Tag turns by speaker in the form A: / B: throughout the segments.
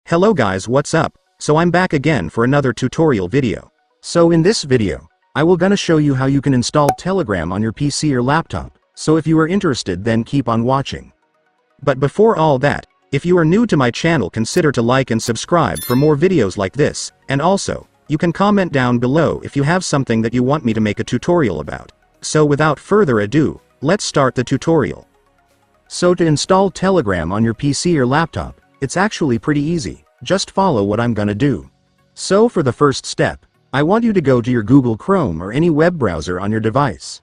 A: Hello guys, what's up? So I'm back again for another tutorial video. So in this video, I will gonna show you how you can install Telegram on your PC or laptop. So if you are interested, then keep on watching. But before all that, if you are new to my channel, consider to like and subscribe for more videos like this, and also, you can comment down below if you have something that you want me to make a tutorial about. So without further ado, let's start the tutorial. So to install Telegram on your PC or laptop, it's actually pretty easy. Just follow what I'm gonna do. So for the first step, I want you to go to your Google Chrome or any web browser on your device.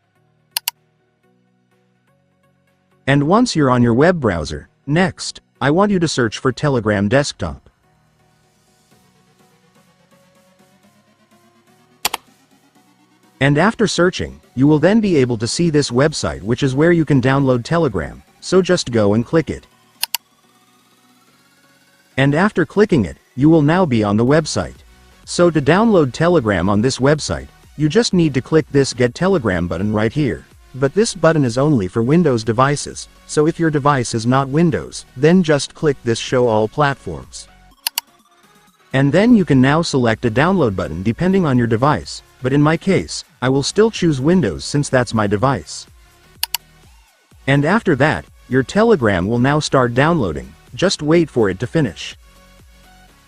A: And once you're on your web browser, next, I want you to search for Telegram Desktop. And after searching, you will then be able to see this website, which is where you can download Telegram, so just go and click it. And after clicking it, you will now be on the website. So to download Telegram on this website, you just need to click this Get Telegram button right here. But this button is only for Windows devices, so if your device is not Windows, then just click this Show All Platforms. And then you can now select a download button depending on your device, but in my case, I will still choose Windows since that's my device. And after that, your Telegram will now start downloading. Just wait for it to finish.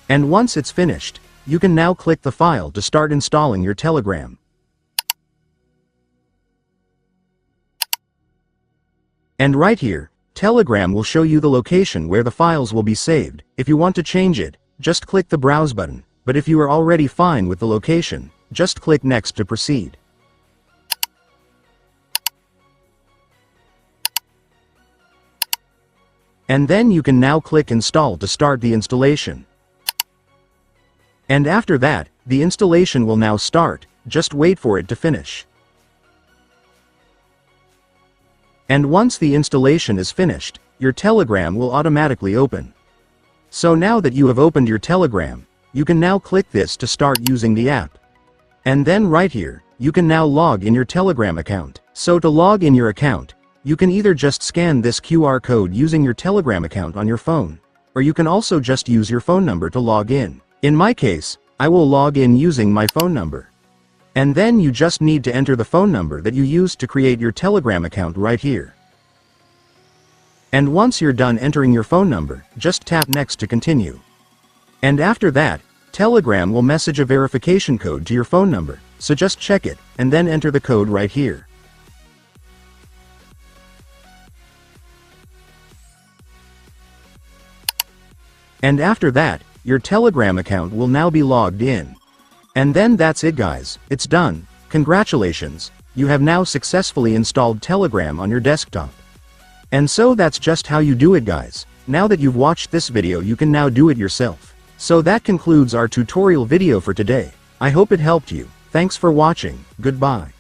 A: And once it's finished, you can now click the file to start installing your Telegram. And right here, Telegram will show you the location where the files will be saved. If you want to change it, just click the Browse button, but if you are already fine with the location, just click Next to proceed. And then you can now click Install to start the installation. And after that, the installation will now start, just wait for it to finish. And once the installation is finished, your Telegram will automatically open. So now that you have opened your Telegram, you can now click this to start using the app. And then right here, you can now log in your Telegram account. So to log in your account, you can either just scan this QR code using your Telegram account on your phone, or you can also just use your phone number to log in. In my case, I will log in using my phone number. And then you just need to enter the phone number that you used to create your Telegram account right here. And once you're done entering your phone number, just tap Next to continue. And after that, Telegram will message a verification code to your phone number, so just check it, and then enter the code right here. And after that, your Telegram account will now be logged in. And then that's it guys, it's done. Congratulations, you have now successfully installed Telegram on your desktop. And so that's just how you do it guys. Now that you've watched this video, you can now do it yourself. So that concludes our tutorial video for today. I hope it helped you. Thanks for watching, goodbye.